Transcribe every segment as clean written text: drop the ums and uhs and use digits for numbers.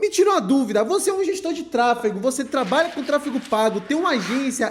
Me tira uma dúvida, você é um gestor de tráfego, você trabalha com tráfego pago, tem uma agência,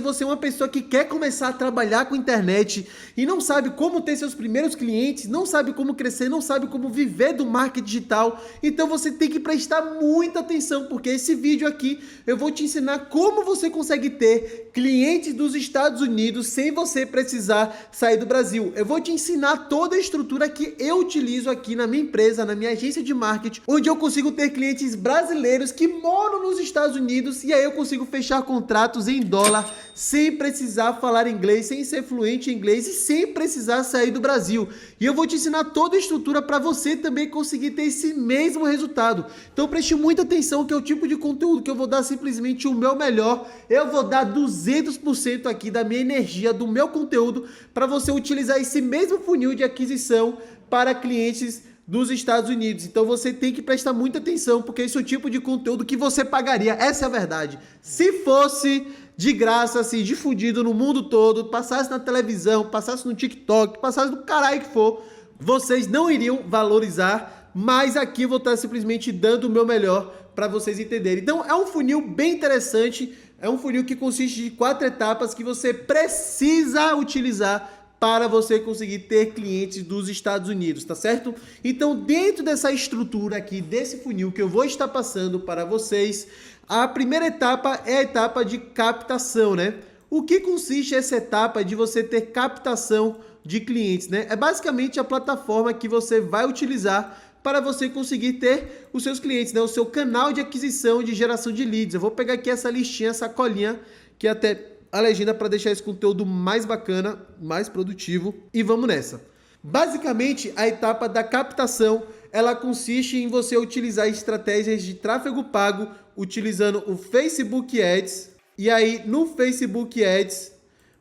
você é uma pessoa que quer começar a trabalhar com internet e não sabe como ter seus primeiros clientes, não sabe como crescer, não sabe como viver do marketing digital, então você tem que prestar muita atenção, porque esse vídeo aqui eu vou te ensinar como você consegue ter clientes dos Estados Unidos sem você precisar sair do Brasil. Eu vou te ensinar toda a estrutura que eu utilizo aqui na minha empresa, na minha agência de marketing, onde eu consigo ter clientes brasileiros que moram nos Estados Unidos e aí eu consigo fechar contratos em dólar sem precisar falar inglês, sem ser fluente em inglês e sem precisar sair do Brasil. E eu vou te ensinar toda a estrutura para você também conseguir ter esse mesmo resultado. Então preste muita atenção que é o tipo de conteúdo que eu vou dar simplesmente o meu melhor. Eu vou dar 200% aqui da minha energia, do meu conteúdo, para você utilizar esse mesmo funil de aquisição para clientes dos Estados Unidos. Então você tem que prestar muita atenção, porque esse é o tipo de conteúdo que você pagaria, essa é a verdade. Se fosse de graça, assim, difundido no mundo todo, passasse na televisão, passasse no TikTok, passasse no caralho que for, vocês não iriam valorizar, mas aqui eu vou estar simplesmente dando o meu melhor para vocês entenderem. Então é um funil bem interessante, é um funil que consiste de 4 etapas que você precisa utilizar para você conseguir ter clientes dos Estados Unidos, tá certo? Então, dentro dessa estrutura aqui, desse funil que eu vou estar passando para vocês, a primeira etapa é a etapa de captação, né? O que consiste essa etapa de você ter captação de clientes, né? É basicamente a plataforma que você vai utilizar para você conseguir ter os seus clientes, né? O seu canal de aquisição, de geração de leads. Eu vou pegar aqui essa listinha, essa colinha, que até a legenda para deixar esse conteúdo mais bacana, mais produtivo, e vamos nessa. Basicamente, a etapa da captação, ela consiste em você utilizar estratégias de tráfego pago, utilizando o Facebook Ads, e aí no Facebook Ads,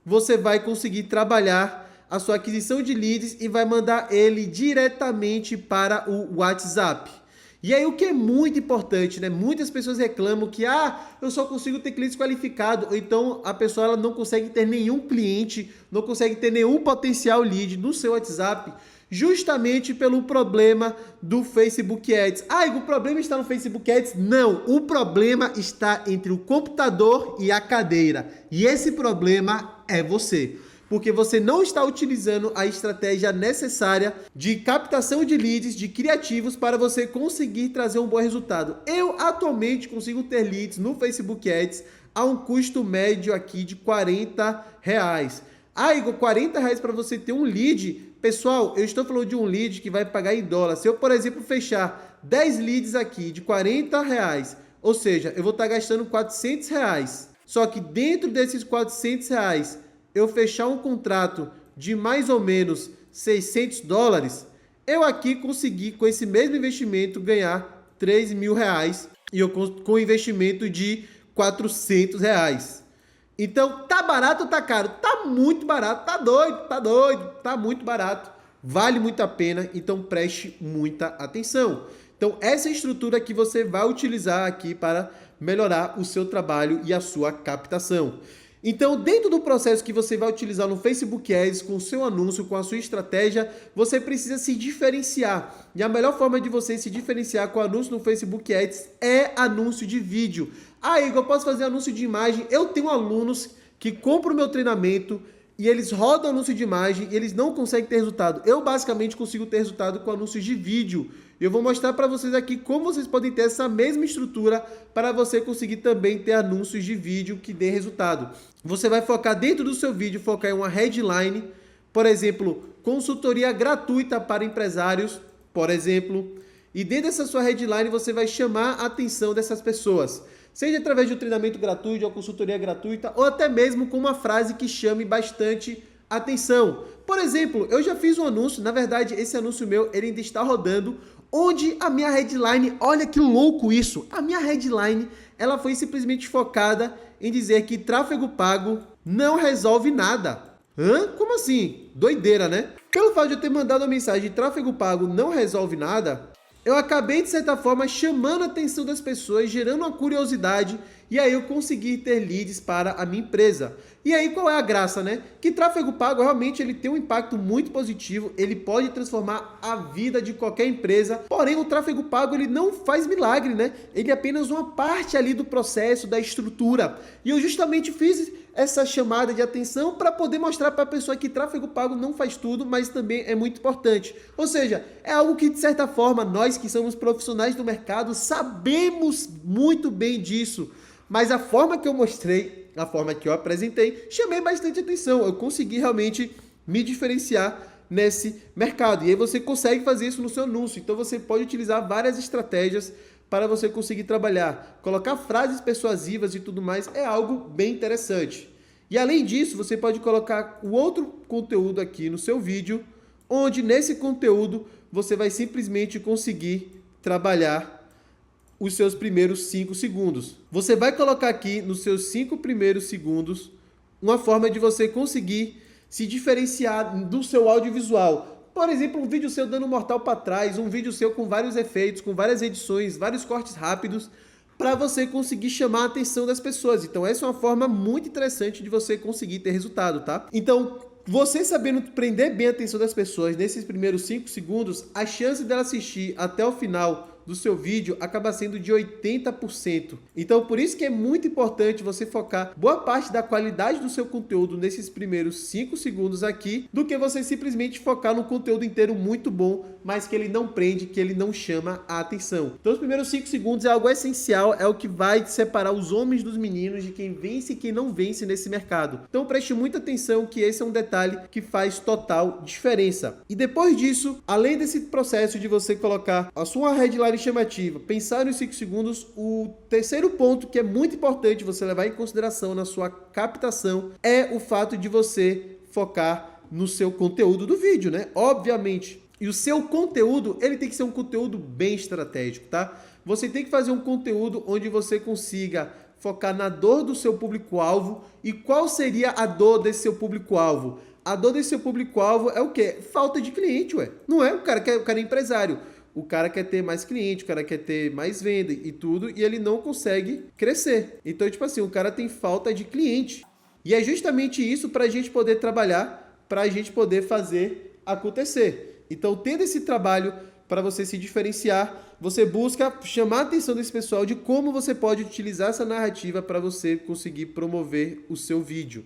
você vai conseguir trabalhar a sua aquisição de leads e vai mandar ele diretamente para o WhatsApp. E aí o que é muito importante, né? Muitas pessoas reclamam que eu só consigo ter clientes qualificados, ou então a pessoa ela não consegue ter nenhum cliente, não consegue ter nenhum potencial lead no seu WhatsApp, justamente pelo problema do Facebook Ads. O problema está no Facebook Ads? Não, o problema está entre o computador e a cadeira. E esse problema é você, porque você não está utilizando a estratégia necessária de captação de leads, de criativos, para você conseguir trazer um bom resultado. Eu atualmente consigo ter leads no Facebook Ads a um custo médio aqui de R$40. Igor, R$40 para você ter um lead? Pessoal, eu estou falando de um lead que vai pagar em dólar. Se eu, por exemplo, fechar 10 leads aqui de R$40, ou seja, eu vou estar gastando R$400. Só que dentro desses R$400, eu fechar um contrato de mais ou menos $600, eu aqui consegui, com esse mesmo investimento, ganhar R$3.000 e eu com investimento de R$400. Então, tá barato ou tá caro? Tá muito barato, tá doido, tá muito barato, vale muito a pena, então preste muita atenção. Então, essa é a estrutura que você vai utilizar aqui para melhorar o seu trabalho e a sua captação. Então, dentro do processo que você vai utilizar no Facebook Ads, com o seu anúncio, com a sua estratégia, você precisa se diferenciar. E a melhor forma de você se diferenciar com o anúncio no Facebook Ads é anúncio de vídeo. Igor, eu posso fazer anúncio de imagem? Eu tenho alunos que compram o meu treinamento e eles rodam anúncio de imagem e eles não conseguem ter resultado. Eu basicamente consigo ter resultado com anúncios de vídeo. Eu vou mostrar para vocês aqui como vocês podem ter essa mesma estrutura para você conseguir também ter anúncios de vídeo que dê resultado. Você vai focar dentro do seu vídeo, focar em uma headline, por exemplo, consultoria gratuita para empresários, por exemplo. E dentro dessa sua headline você vai chamar a atenção dessas pessoas. Seja através de um treinamento gratuito, de uma consultoria gratuita, ou até mesmo com uma frase que chame bastante atenção. Por exemplo, eu já fiz um anúncio, na verdade esse anúncio meu ele ainda está rodando, onde a minha headline, olha que louco isso, a minha headline ela foi simplesmente focada em dizer que tráfego pago não resolve nada. Como assim? Doideira, né? Pelo fato de eu ter mandado a mensagem de tráfego pago não resolve nada, eu acabei, de certa forma, chamando a atenção das pessoas, gerando uma curiosidade e aí eu conseguir ter leads para a minha empresa. E aí qual é a graça, né? Que tráfego pago realmente ele tem um impacto muito positivo, ele pode transformar a vida de qualquer empresa, porém o tráfego pago ele não faz milagre, né? Ele é apenas uma parte ali do processo, da estrutura. E eu justamente fiz essa chamada de atenção para poder mostrar para a pessoa que tráfego pago não faz tudo, mas também é muito importante. Ou seja, é algo que de certa forma nós que somos profissionais do mercado sabemos muito bem disso, mas a forma que eu mostrei, a forma que eu apresentei, chamei bastante atenção. Eu consegui realmente me diferenciar nesse mercado. E aí você consegue fazer isso no seu anúncio. Então você pode utilizar várias estratégias para você conseguir trabalhar. Colocar frases persuasivas e tudo mais é algo bem interessante. E além disso, você pode colocar o outro conteúdo aqui no seu vídeo, onde nesse conteúdo você vai simplesmente conseguir trabalhar os seus primeiros 5 segundos. Você vai colocar aqui nos seus 5 primeiros segundos uma forma de você conseguir se diferenciar do seu audiovisual. Por exemplo, um vídeo seu dando um mortal para trás, um vídeo seu com vários efeitos, com várias edições, vários cortes rápidos, para você conseguir chamar a atenção das pessoas. Então essa é uma forma muito interessante de você conseguir ter resultado, tá? Então, você sabendo prender bem a atenção das pessoas nesses primeiros 5 segundos, a chance dela assistir até o final do seu vídeo acaba sendo de 80%. Então, por isso que é muito importante você focar boa parte da qualidade do seu conteúdo nesses primeiros 5 segundos aqui, do que você simplesmente focar no conteúdo inteiro muito bom, mas que ele não prende, que ele não chama a atenção. Então, os primeiros 5 segundos é algo essencial, é o que vai separar os homens dos meninos, de quem vence e quem não vence nesse mercado. Então, preste muita atenção que esse é um detalhe que faz total diferença. E depois disso, além desse processo de você colocar a sua headline chamativa, pensar nos 5 segundos, o terceiro ponto que é muito importante você levar em consideração na sua captação é o fato de você focar no seu conteúdo do vídeo, né? Obviamente. E o seu conteúdo, ele tem que ser um conteúdo bem estratégico, tá? Você tem que fazer um conteúdo onde você consiga focar na dor do seu público-alvo. E qual seria a dor desse seu público-alvo? A dor desse seu público-alvo é o quê? Falta de cliente, ué. Não é? O cara é empresário. O cara quer ter mais cliente, o cara quer ter mais venda e tudo, e ele não consegue crescer. Então, tipo assim, o cara tem falta de cliente. E é justamente isso para a gente poder trabalhar, para a gente poder fazer acontecer. Então, tendo esse trabalho para você se diferenciar, você busca chamar a atenção desse pessoal de como você pode utilizar essa narrativa para você conseguir promover o seu vídeo.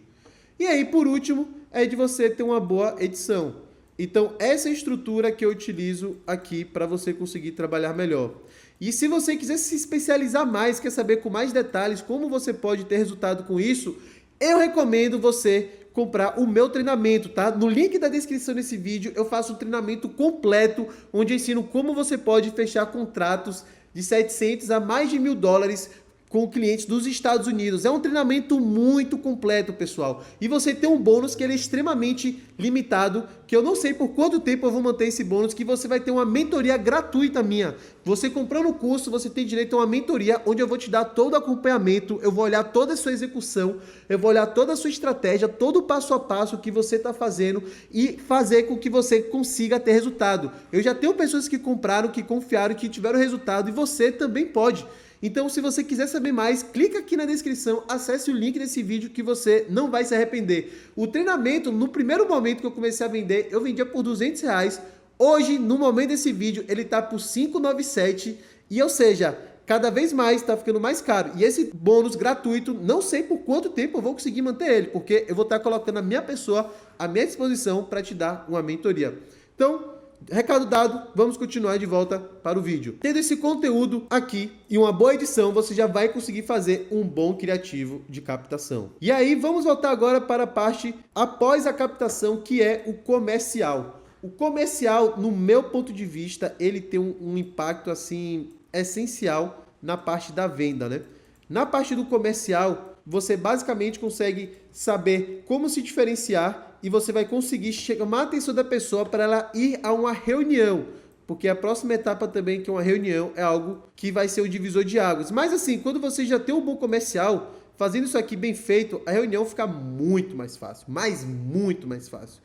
E aí, por último, é de você ter uma boa edição. Então, essa é a estrutura que eu utilizo aqui para você conseguir trabalhar melhor. E se você quiser se especializar mais, quer saber com mais detalhes como você pode ter resultado com isso, eu recomendo você comprar o meu treinamento, tá? No link da descrição desse vídeo, eu faço um treinamento completo, onde eu ensino como você pode fechar contratos de 700 a mais de $1.000 com clientes dos Estados Unidos. É um treinamento muito completo, pessoal. E você tem um bônus que ele é extremamente limitado, que eu não sei por quanto tempo eu vou manter esse bônus, que você vai ter uma mentoria gratuita minha. Você comprando o curso, você tem direito a uma mentoria, onde eu vou te dar todo o acompanhamento, eu vou olhar toda a sua execução, eu vou olhar toda a sua estratégia, todo o passo a passo que você está fazendo e fazer com que você consiga ter resultado. Eu já tenho pessoas que compraram, que confiaram, que tiveram resultado, e você também pode. Então, se você quiser saber mais, clica aqui na descrição, acesse o link desse vídeo que você não vai se arrepender. O treinamento, no primeiro momento que eu comecei a vender, eu vendia por R$200. Hoje, no momento desse vídeo, ele está por R$597. E, ou seja, cada vez mais está ficando mais caro. E esse bônus gratuito, não sei por quanto tempo eu vou conseguir manter ele, porque eu vou estar colocando a minha pessoa à minha disposição para te dar uma mentoria. Então, recado dado, vamos continuar de volta para o vídeo. Tendo esse conteúdo aqui e uma boa edição, você já vai conseguir fazer um bom criativo de captação. E aí, vamos voltar agora para a parte após a captação, que é o comercial. O comercial, no meu ponto de vista, ele tem um impacto assim essencial na parte da venda, né? Na parte do comercial, você basicamente consegue saber como se diferenciar e você vai conseguir chamar a atenção da pessoa para ela ir a uma reunião. Porque a próxima etapa também, que é uma reunião, é algo que vai ser o divisor de águas. Mas assim, quando você já tem um bom comercial, fazendo isso aqui bem feito, a reunião fica muito mais fácil. Mas muito mais fácil.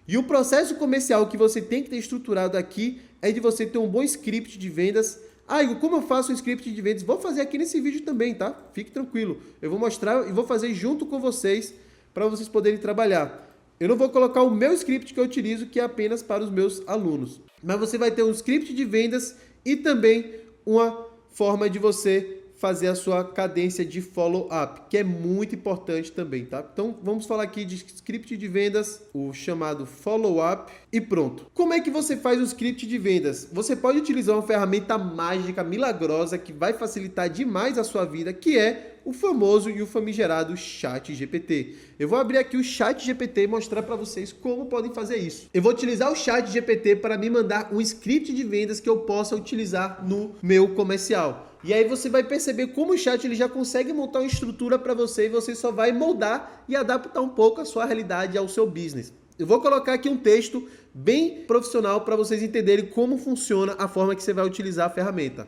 E o processo comercial que você tem que ter estruturado aqui é de você ter um bom script de vendas, Ah, Igor, como eu faço um script de vendas? Vou fazer aqui nesse vídeo também, tá? Fique tranquilo. Eu vou mostrar e vou fazer junto com vocês para vocês poderem trabalhar. Eu não vou colocar o meu script que eu utilizo, que é apenas para os meus alunos. Mas você vai ter um script de vendas e também uma forma de você fazer a sua cadência de follow-up, que é muito importante também, tá? Então, vamos falar aqui de script de vendas, o chamado follow-up e pronto. Como é que você faz um script de vendas? Você pode utilizar uma ferramenta mágica, milagrosa, que vai facilitar demais a sua vida, que é o famoso e o famigerado ChatGPT. Eu vou abrir aqui o ChatGPT e mostrar para vocês como podem fazer isso. Eu vou utilizar o ChatGPT para me mandar um script de vendas que eu possa utilizar no meu comercial. E aí você vai perceber como o chat ele já consegue montar uma estrutura para você e você só vai moldar e adaptar um pouco a sua realidade ao seu business. Eu vou colocar aqui um texto bem profissional para vocês entenderem como funciona a forma que você vai utilizar a ferramenta.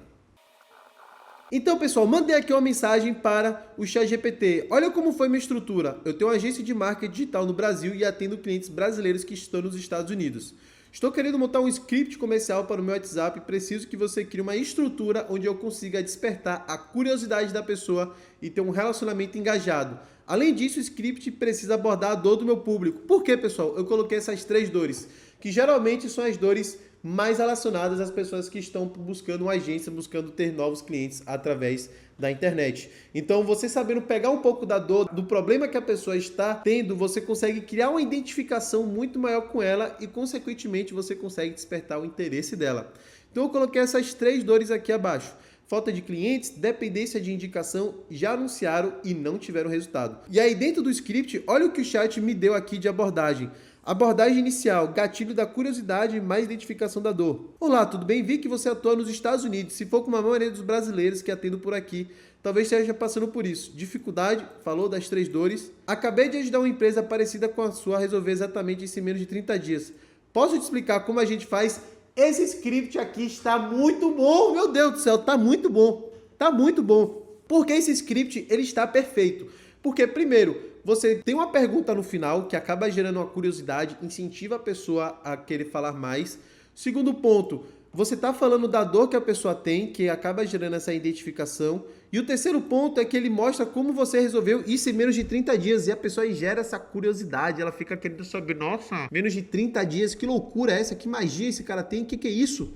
Então, pessoal, mandei aqui uma mensagem para o ChatGPT. Olha como foi minha estrutura. Eu tenho uma agência de marketing digital no Brasil e atendo clientes brasileiros que estão nos Estados Unidos. Estou querendo montar um script comercial para o meu WhatsApp e preciso que você crie uma estrutura onde eu consiga despertar a curiosidade da pessoa e ter um relacionamento engajado. Além disso, o script precisa abordar a dor do meu público. Por quê, pessoal? Eu coloquei essas 3 dores, que geralmente são as dores mais relacionadas às pessoas que estão buscando uma agência, buscando ter novos clientes através da internet. Então, você sabendo pegar um pouco da dor, do problema que a pessoa está tendo, você consegue criar uma identificação muito maior com ela e, consequentemente, você consegue despertar o interesse dela. Então, eu coloquei essas 3 dores aqui abaixo. Falta de clientes, dependência de indicação, já anunciaram e não tiveram resultado. E aí, dentro do script, olha o que o chat me deu aqui de abordagem. Abordagem inicial, gatilho da curiosidade mais identificação da dor. Olá, tudo bem? Vi que você atua nos Estados Unidos. Se for como a maioria dos brasileiros que atendo por aqui, talvez esteja passando por isso. Dificuldade, falou das 3 dores. Acabei de ajudar uma empresa parecida com a sua a resolver exatamente isso em menos de 30 dias. Posso te explicar como a gente faz? Esse script aqui está muito bom, meu Deus do céu, está muito bom. Está muito bom. Porque esse script, ele está perfeito. Porque, primeiro, você tem uma pergunta no final que acaba gerando uma curiosidade, incentiva a pessoa a querer falar mais. Segundo ponto, você está falando da dor que a pessoa tem, que acaba gerando essa identificação. E o terceiro ponto é que ele mostra como você resolveu isso em menos de 30 dias. E a pessoa gera essa curiosidade, ela fica querendo saber, nossa, menos de 30 dias, que loucura é essa? Que magia esse cara tem? O que é isso?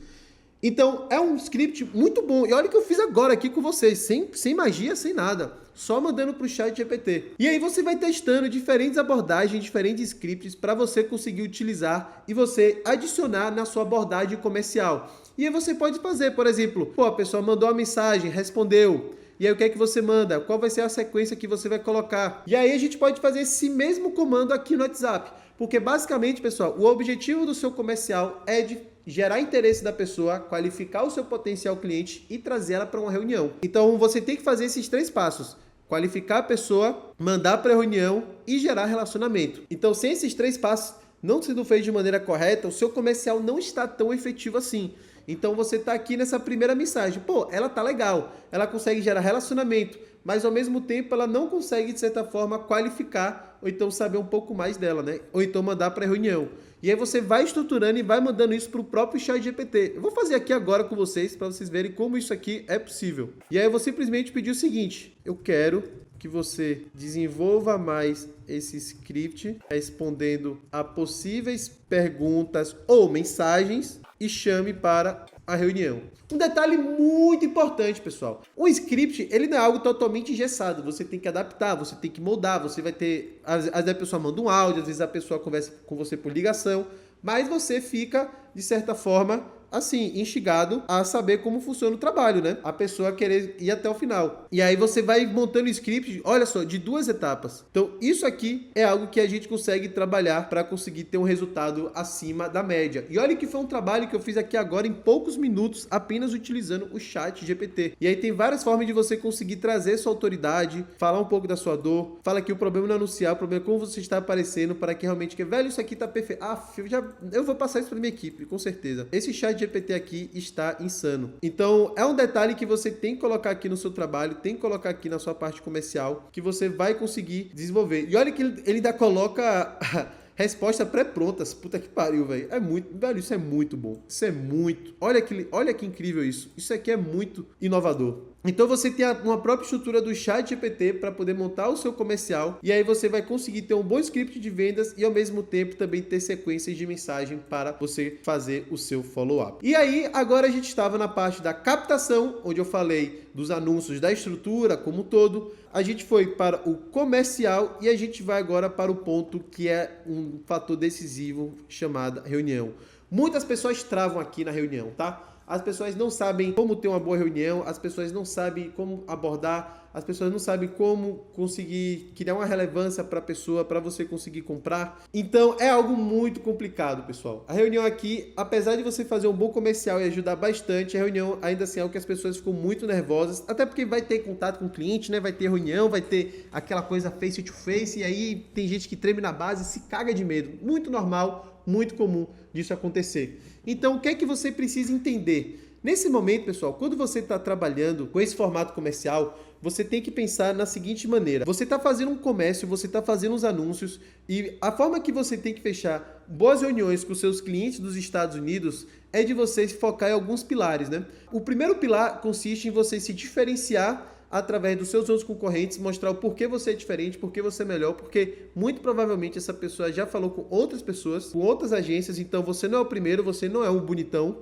Então, é um script muito bom. E olha o que eu fiz agora aqui com vocês, sem magia, sem nada. Só mandando para o ChatGPT. E aí você vai testando diferentes abordagens, diferentes scripts para você conseguir utilizar e você adicionar na sua abordagem comercial. E aí você pode fazer, por exemplo, a pessoa mandou uma mensagem, respondeu. E aí o que é que você manda? Qual vai ser a sequência que você vai colocar? E aí a gente pode fazer esse mesmo comando aqui no WhatsApp. Porque basicamente, pessoal, o objetivo do seu comercial é de gerar interesse da pessoa, qualificar o seu potencial cliente e trazer ela para uma reunião. Então você tem que fazer esses 3 passos. Qualificar a pessoa, mandar para a reunião e gerar relacionamento. Então, sem esses 3 passos não sendo feito de maneira correta, o seu comercial não está tão efetivo assim. Então você está aqui nessa primeira mensagem. Ela tá legal, ela consegue gerar relacionamento, mas ao mesmo tempo ela não consegue, de certa forma, qualificar ou então saber um pouco mais dela, né? Ou então mandar para a reunião. E aí você vai estruturando e vai mandando isso para o próprio ChatGPT. Eu vou fazer aqui agora com vocês para vocês verem como isso aqui é possível. E aí eu vou simplesmente pedir o seguinte: eu quero que você desenvolva mais esse script respondendo a possíveis perguntas ou mensagens e chame para a reunião. Um detalhe muito importante, pessoal. O script, ele não é algo totalmente engessado. Você tem que adaptar, você tem que moldar, você vai ter... Às vezes a pessoa manda um áudio, às vezes a pessoa conversa com você por ligação, mas você fica, de certa forma, assim, instigado a saber como funciona o trabalho, né? A pessoa querer ir até o final. E aí você vai montando o script, olha só, de 2 etapas. Então, isso aqui é algo que a gente consegue trabalhar para conseguir ter um resultado acima da média. E olha que foi um trabalho que eu fiz aqui agora em poucos minutos, apenas utilizando o ChatGPT. E aí tem várias formas de você conseguir trazer sua autoridade, falar um pouco da sua dor, fala que o problema não é anunciar, o problema é como você está aparecendo, para que realmente, velho, isso aqui tá perfeito. Eu vou passar isso para minha equipe, com certeza. Esse ChatGPT aqui está insano. Então, é um detalhe que você tem que colocar aqui no seu trabalho, tem que colocar aqui na sua parte comercial, que você vai conseguir desenvolver. E olha que ele ainda coloca Resposta pré-prontas. Puta que pariu, velho. Velho, isso é muito bom. Isso é muito. Olha que incrível isso. Isso aqui é muito inovador. Então você tem uma própria estrutura do ChatGPT para poder montar o seu comercial e aí você vai conseguir ter um bom script de vendas e ao mesmo tempo também ter sequências de mensagem para você fazer o seu follow-up. E aí agora a gente estava na parte da captação, onde eu falei dos anúncios, da estrutura como um todo. A gente foi para o comercial e a gente vai agora para o ponto que é um fator decisivo chamado reunião. Muitas pessoas travam aqui na reunião, tá? As pessoas não sabem como ter uma boa reunião, as pessoas não sabem como abordar, as pessoas não sabem como conseguir criar uma relevância para a pessoa, para você conseguir comprar. Então é algo muito complicado, pessoal. A reunião aqui, apesar de você fazer um bom comercial e ajudar bastante, a reunião ainda assim é algo que as pessoas ficam muito nervosas, até porque vai ter contato com o cliente, né? Vai ter reunião, vai ter aquela coisa face to face, e aí tem gente que treme na base e se caga de medo. Muito normal, muito comum disso acontecer. Então, o que é que você precisa entender? Nesse momento, pessoal, quando você está trabalhando com esse formato comercial, você tem que pensar na seguinte maneira. Você está fazendo um comércio, você está fazendo uns anúncios e a forma que você tem que fechar boas reuniões com seus clientes dos Estados Unidos é de você se focar em alguns pilares, né? O primeiro pilar consiste em você se diferenciar através dos seus outros concorrentes, mostrar o porquê você é diferente, porquê você é melhor, porque muito provavelmente essa pessoa já falou com outras pessoas, com outras agências, então você não é o primeiro, você não é um bonitão.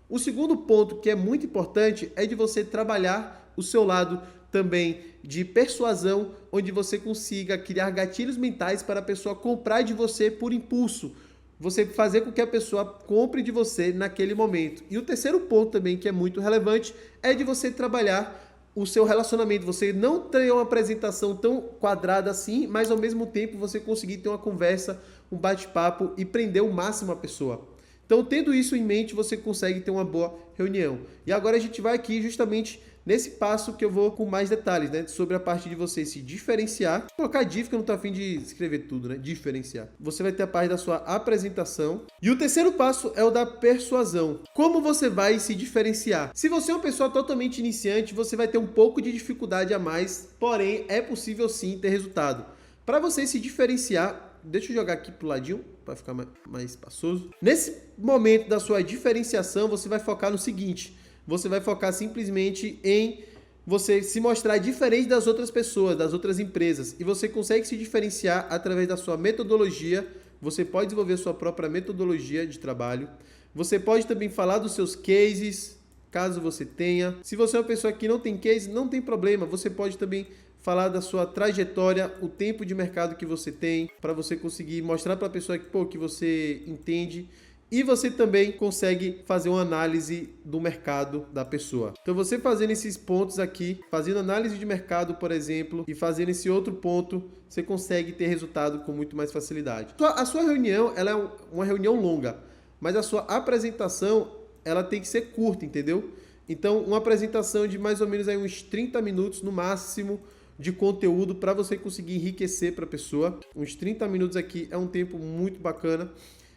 O segundo ponto que é muito importante é de você trabalhar o seu lado também de persuasão, onde você consiga criar gatilhos mentais para a pessoa comprar de você por impulso. Você fazer com que a pessoa compre de você naquele momento. E o terceiro ponto também que é muito relevante é de você trabalhar o seu relacionamento, você não ter uma apresentação tão quadrada assim, mas ao mesmo tempo você conseguir ter uma conversa, um bate-papo e prender o máximo a pessoa. Então, tendo isso em mente, você consegue ter uma boa reunião. E agora a gente vai aqui justamente nesse passo que eu vou com mais detalhes, né? Sobre a parte de você se diferenciar. Vou colocar diff, que eu não tô afim de escrever tudo, né? Diferenciar. Você vai ter a parte da sua apresentação. E o terceiro passo é o da persuasão. Como você vai se diferenciar? Se você é uma pessoa totalmente iniciante, você vai ter um pouco de dificuldade a mais, porém é possível sim ter resultado. Para você se diferenciar, deixa eu jogar aqui pro ladinho para ficar mais espaçoso. Nesse momento da sua diferenciação, você vai focar no seguinte: você vai focar simplesmente em você se mostrar diferente das outras pessoas, das outras empresas. E você consegue se diferenciar através da sua metodologia. Você pode desenvolver sua própria metodologia de trabalho. Você pode também falar dos seus cases, caso você tenha. Se você é uma pessoa que não tem case, não tem problema. Você pode também falar da sua trajetória, o tempo de mercado que você tem, para você conseguir mostrar para a pessoa que você entende. E você também consegue fazer uma análise do mercado da pessoa. Então você fazendo esses pontos aqui, fazendo análise de mercado, por exemplo, e fazendo esse outro ponto, você consegue ter resultado com muito mais facilidade. A sua reunião, ela é uma reunião longa, mas a sua apresentação, ela tem que ser curta, entendeu? Então uma apresentação de mais ou menos aí uns 30 minutos no máximo de conteúdo para você conseguir enriquecer para a pessoa. Uns 30 minutos aqui é um tempo muito bacana.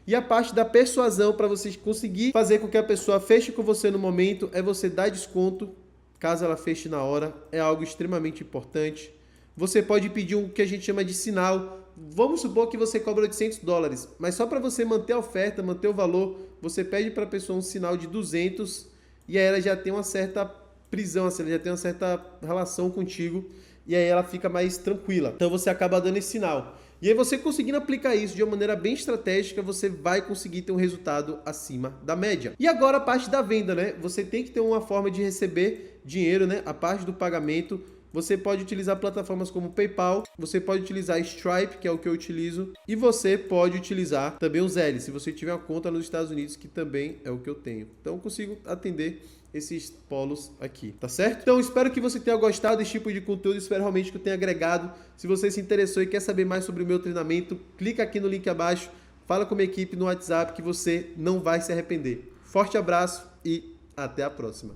E a parte da persuasão, para você conseguir fazer com que a pessoa feche com você no momento, é você dar desconto, caso ela feche na hora. É algo extremamente importante. Você pode pedir o que a gente chama de sinal. Vamos supor que você cobra $800, mas só para você manter a oferta, manter o valor, você pede para a pessoa um sinal de 200 e aí ela já tem uma certa prisão, assim, ela já tem uma certa relação contigo e aí ela fica mais tranquila. Então você acaba dando esse sinal. E aí você conseguindo aplicar isso de uma maneira bem estratégica, você vai conseguir ter um resultado acima da média. E agora a parte da venda, né? Você tem que ter uma forma de receber dinheiro, né? A parte do pagamento. Você pode utilizar plataformas como PayPal, você pode utilizar Stripe, que é o que eu utilizo, e você pode utilizar também o Zelle, se você tiver uma conta nos Estados Unidos, que também é o que eu tenho. Então eu consigo atender esses polos aqui, tá certo? Então espero que você tenha gostado desse tipo de conteúdo, espero realmente que eu tenha agregado. Se você se interessou e quer saber mais sobre o meu treinamento, clica aqui no link abaixo, fala com a minha equipe no WhatsApp que você não vai se arrepender. Forte abraço e até a próxima.